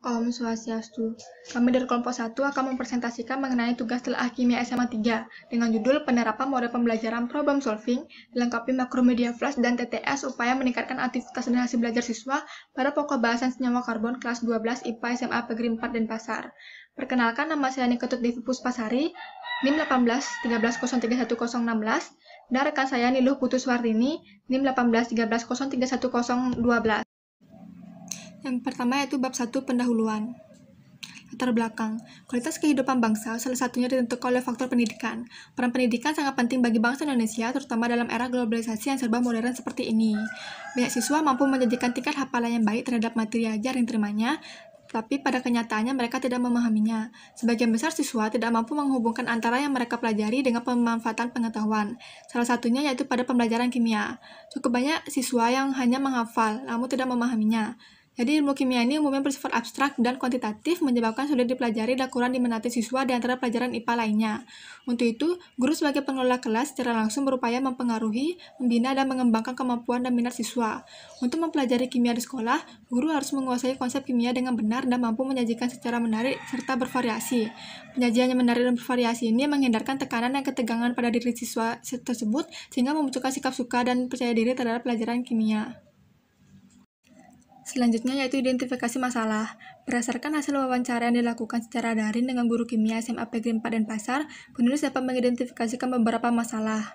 Om Swastiastu. Kami dari kelompok 1 akan mempresentasikan mengenai tugas telaah kimia SMA 3 dengan judul penerapan model pembelajaran problem solving, dilengkapi makromedia flash dan TTS upaya meningkatkan aktivitas dan hasil belajar siswa pada pokok bahasan senyawa karbon kelas 12 IPA SMA Negeri 4 Denpasar. Perkenalkan, nama saya Niketut Devi Puspasari, NIM 18 13031016, dan rekan saya Niluh Putuswardini, NIM 18 13031012. Yang pertama yaitu bab 1 pendahuluan. Latar belakang. Kualitas kehidupan bangsa salah satunya ditentukan oleh faktor pendidikan. Peran pendidikan sangat penting bagi bangsa Indonesia, terutama dalam era globalisasi yang serba modern seperti ini. Banyak siswa mampu menjanjikan tingkat hafalan yang baik terhadap materi ajar yang terimanya, tapi pada kenyataannya mereka tidak memahaminya. Sebagian besar siswa tidak mampu menghubungkan antara yang mereka pelajari dengan pemanfaatan pengetahuan. Salah satunya yaitu pada pembelajaran kimia. Cukup banyak siswa yang hanya menghafal, namun tidak memahaminya. Jadi ilmu kimia ini umumnya bersifat abstrak dan kuantitatif, menyebabkan sulit dipelajari dan kurang diminati siswa di antara pelajaran IPA lainnya. Untuk itu, guru sebagai pengelola kelas secara langsung berupaya mempengaruhi, membina, dan mengembangkan kemampuan dan minat siswa. Untuk mempelajari kimia di sekolah, guru harus menguasai konsep kimia dengan benar dan mampu menyajikan secara menarik serta bervariasi. Penyajian yang menarik dan bervariasi ini menghindarkan tekanan dan ketegangan pada diri siswa tersebut, sehingga memunculkan sikap suka dan percaya diri terhadap pelajaran kimia. Selanjutnya yaitu identifikasi masalah. Berdasarkan hasil wawancara yang dilakukan secara daring dengan guru kimia SMA Negeri 4 Denpasar, penulis dapat mengidentifikasikan beberapa masalah.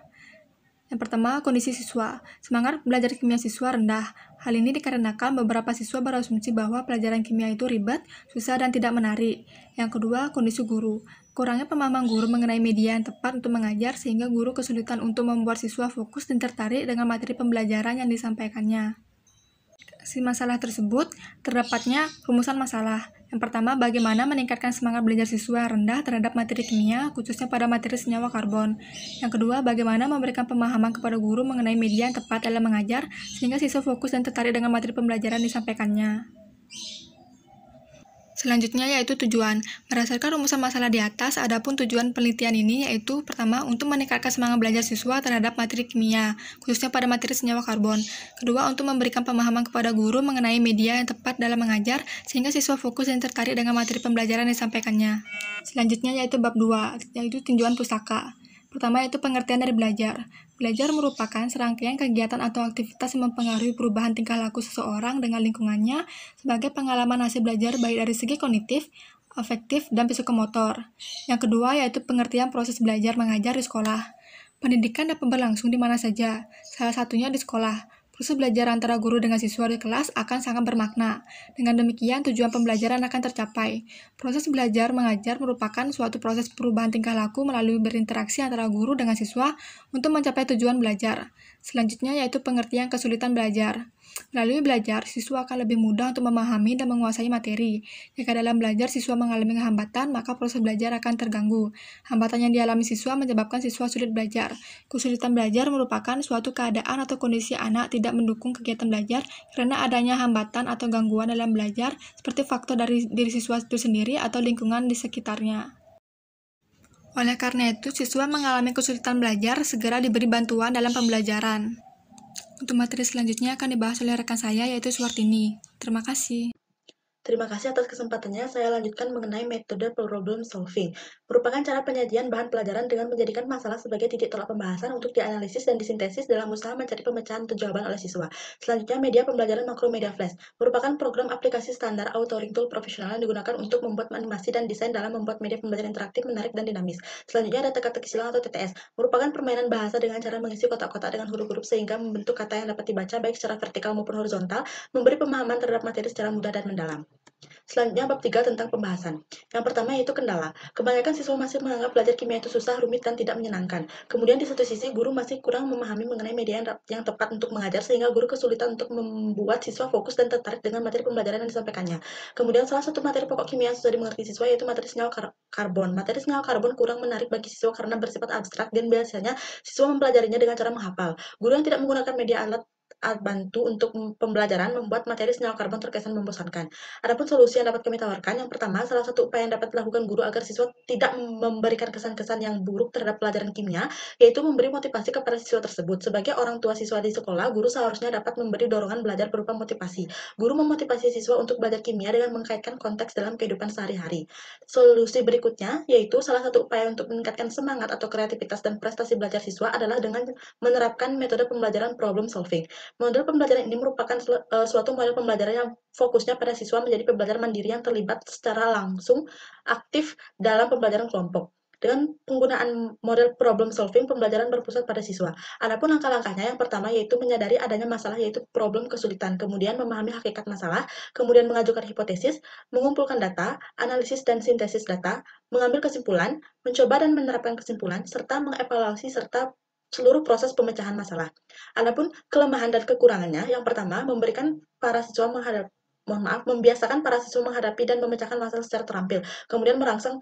Yang pertama, kondisi siswa. Semangat belajar kimia siswa rendah. Hal ini dikarenakan beberapa siswa berasumsi bahwa pelajaran kimia itu ribet, susah, dan tidak menarik. Yang kedua, kondisi guru. Kurangnya pemahaman guru mengenai media yang tepat untuk mengajar sehingga guru kesulitan untuk membuat siswa fokus dan tertarik dengan materi pembelajaran yang disampaikannya. Masalah tersebut, terdapatnya rumusan masalah. Yang pertama, bagaimana meningkatkan semangat belajar siswa yang rendah terhadap materi kimia, khususnya pada materi senyawa karbon. Yang kedua, bagaimana memberikan pemahaman kepada guru mengenai media yang tepat dalam mengajar, sehingga siswa fokus dan tertarik dengan materi pembelajaran yang disampaikannya. Selanjutnya yaitu tujuan. Berdasarkan rumusan masalah di atas, adapun tujuan penelitian ini yaitu pertama, untuk meningkatkan semangat belajar siswa terhadap materi kimia, khususnya pada materi senyawa karbon. Kedua, untuk memberikan pemahaman kepada guru mengenai media yang tepat dalam mengajar, sehingga siswa fokus dan tertarik dengan materi pembelajaran yang disampaikannya. Selanjutnya yaitu bab 2, yaitu tinjauan pustaka. Pertama yaitu pengertian dari belajar. Belajar merupakan serangkaian kegiatan atau aktivitas yang mempengaruhi perubahan tingkah laku seseorang dengan lingkungannya sebagai pengalaman hasil belajar baik dari segi kognitif, afektif, dan psikomotor. Yang kedua yaitu pengertian proses belajar mengajar di sekolah. Pendidikan dapat berlangsung di mana saja, salah satunya di sekolah. Proses belajar antara guru dengan siswa di kelas akan sangat bermakna. Dengan demikian, tujuan pembelajaran akan tercapai. Proses belajar mengajar merupakan suatu proses perubahan tingkah laku melalui berinteraksi antara guru dengan siswa untuk mencapai tujuan belajar. Selanjutnya yaitu pengertian kesulitan belajar. Melalui belajar, siswa akan lebih mudah untuk memahami dan menguasai materi. Jika dalam belajar siswa mengalami hambatan, maka proses belajar akan terganggu. Hambatan yang dialami siswa menyebabkan siswa sulit belajar. Kesulitan belajar merupakan suatu keadaan atau kondisi anak tidak mendukung kegiatan belajar karena adanya hambatan atau gangguan dalam belajar seperti faktor dari diri siswa itu sendiri atau lingkungan di sekitarnya. Oleh karena itu, siswa mengalami kesulitan belajar segera diberi bantuan dalam pembelajaran. Untuk materi selanjutnya akan dibahas oleh rekan saya yaitu Suwartini. Terima kasih. Terima kasih atas kesempatannya. Saya lanjutkan mengenai metode problem solving. Merupakan cara penyajian bahan pelajaran dengan menjadikan masalah sebagai titik tolak pembahasan untuk dianalisis dan disintesis dalam usaha mencari pemecahan atau jawaban oleh siswa. Selanjutnya, media pembelajaran Makromedia Flash merupakan program aplikasi standar authoring tool profesional yang digunakan untuk membuat animasi dan desain dalam membuat media pembelajaran interaktif, menarik, dan dinamis. Selanjutnya ada teka-teki silang atau TTS, merupakan permainan bahasa dengan cara mengisi kotak-kotak dengan huruf-huruf sehingga membentuk kata yang dapat dibaca baik secara vertikal maupun horizontal, memberi pemahaman terhadap materi secara mudah dan mendalam. Selanjutnya bab 3 tentang pembahasan. Yang pertama yaitu kendala. Kebanyakan siswa masih menganggap belajar kimia itu susah, rumit, dan tidak menyenangkan. Kemudian di satu sisi guru masih kurang memahami mengenai media yang tepat untuk mengajar sehingga guru kesulitan untuk membuat siswa fokus dan tertarik dengan materi pembelajaran yang disampaikannya. Kemudian salah satu materi pokok kimia yang susah dimengerti siswa yaitu materi senyawa karbon. Materi senyawa karbon kurang menarik bagi siswa karena bersifat abstrak dan biasanya siswa mempelajarinya dengan cara menghafal. Guru yang tidak menggunakan media alat bantu untuk pembelajaran membuat materi senyawa karbon terkesan membosankan. Adapun solusi yang dapat kami tawarkan, yang pertama, salah satu upaya yang dapat dilakukan guru agar siswa tidak memberikan kesan-kesan yang buruk terhadap pelajaran kimia, yaitu memberi motivasi kepada siswa tersebut. Sebagai orang tua siswa di sekolah, guru seharusnya dapat memberi dorongan belajar berupa motivasi. Guru memotivasi siswa untuk belajar kimia dengan mengkaitkan konteks dalam kehidupan sehari-hari. Solusi berikutnya, yaitu salah satu upaya untuk meningkatkan semangat atau kreativitas dan prestasi belajar siswa adalah dengan menerapkan metode pembelajaran problem solving. Model pembelajaran ini merupakan suatu model pembelajaran yang fokusnya pada siswa menjadi pembelajar mandiri yang terlibat secara langsung aktif dalam pembelajaran kelompok. Dengan penggunaan model problem solving, pembelajaran berpusat pada siswa. Adapun langkah-langkahnya, yang pertama yaitu menyadari adanya masalah, yaitu problem kesulitan, kemudian memahami hakikat masalah, kemudian mengajukan hipotesis, mengumpulkan data, analisis dan sintesis data, mengambil kesimpulan, mencoba dan menerapkan kesimpulan, serta mengevaluasi serta seluruh proses pemecahan masalah. Adapun kelemahan dan kekurangannya, yang pertama, membiasakan para siswa menghadapi dan memecahkan masalah secara terampil, kemudian merangsang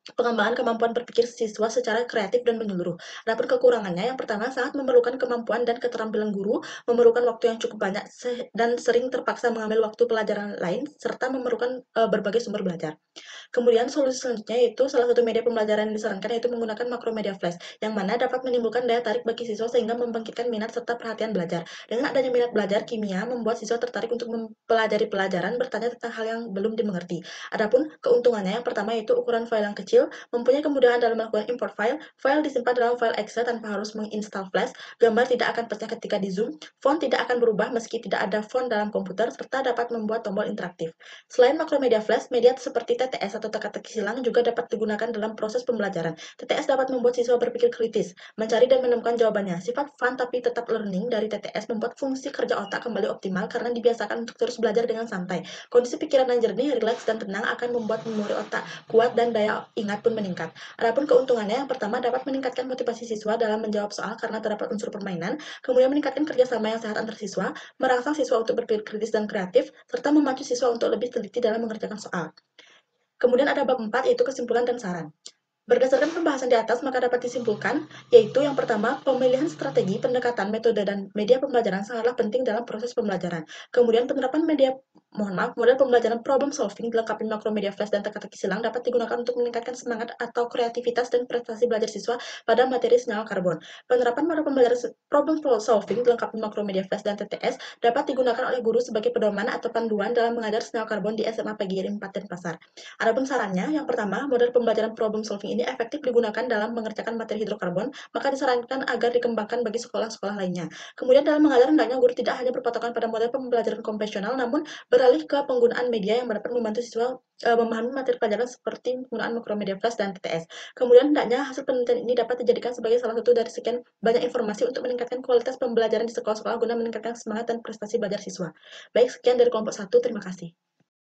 pengembangan kemampuan berpikir siswa secara kreatif dan menyeluruh. Adapun kekurangannya, yang pertama, sangat memerlukan kemampuan dan keterampilan guru, memerlukan waktu yang cukup banyak dan sering terpaksa mengambil waktu pelajaran lain, serta memerlukan berbagai sumber belajar. Kemudian solusi selanjutnya yaitu salah satu media pembelajaran yang disarankan yaitu menggunakan makromedia flash, yang mana dapat menimbulkan daya tarik bagi siswa sehingga membangkitkan minat serta perhatian belajar. Dengan adanya minat belajar kimia membuat siswa tertarik untuk mempelajari pelajaran, bertanya tentang hal yang belum dimengerti. Adapun keuntungannya, yang pertama yaitu ukuran file yang kecil, mempunyai kemudahan dalam melakukan import file, file disimpan dalam file Excel tanpa harus menginstal flash, gambar tidak akan pecah ketika di zoom, font tidak akan berubah meski tidak ada font dalam komputer, serta dapat membuat tombol interaktif. Selain makromedia flash, media seperti TTS atau teka-teki silang juga dapat digunakan dalam proses pembelajaran. TTS dapat membuat siswa berpikir kritis, mencari dan menemukan jawabannya. Sifat fun tapi tetap learning dari TTS membuat fungsi kerja otak kembali optimal karena dibiasakan untuk terus belajar dengan santai. Kondisi pikiran yang jernih, rileks, dan tenang akan membuat memori otak kuat dan daya ingat pun meningkat. Adapun keuntungannya, yang pertama dapat meningkatkan motivasi siswa dalam menjawab soal karena terdapat unsur permainan, kemudian meningkatkan kerjasama yang sehat antar siswa, merangsang siswa untuk berpikir kritis dan kreatif, serta memacu siswa untuk lebih teliti dalam mengerjakan soal. Kemudian ada bab 4 yaitu kesimpulan dan saran. Berdasarkan pembahasan di atas, maka dapat disimpulkan, yaitu yang pertama, pemilihan strategi, pendekatan, metode, dan media pembelajaran sangatlah penting dalam proses pembelajaran. Kemudian penerapan model pembelajaran problem solving dilengkapi makromedia flash dan teka-teki silang dapat digunakan untuk meningkatkan semangat atau kreativitas dan prestasi belajar siswa pada materi senyawa karbon. Penerapan model pembelajaran problem solving dilengkapi makromedia flash dan TTS dapat digunakan oleh guru sebagai pedoman atau panduan dalam mengajar senyawa karbon di SMA PGRI 4 dan Pasar. Adapun sarannya, yang pertama, model pembelajaran problem solving ini efektif digunakan dalam mengerjakan materi hidrokarbon, maka disarankan agar dikembangkan bagi sekolah-sekolah lainnya. Kemudian dalam mengajar, hendaknya guru tidak hanya berpatokan pada model pembelajaran konvensional, namun beralih ke penggunaan media yang dapat membantu siswa memahami materi pelajaran seperti penggunaan makromedia flash dan TTS. Kemudian hendaknya hasil penelitian ini dapat dijadikan sebagai salah satu dari sekian banyak informasi untuk meningkatkan kualitas pembelajaran di sekolah-sekolah guna meningkatkan semangat dan prestasi belajar siswa. Baik, sekian dari kelompok 1, terima kasih.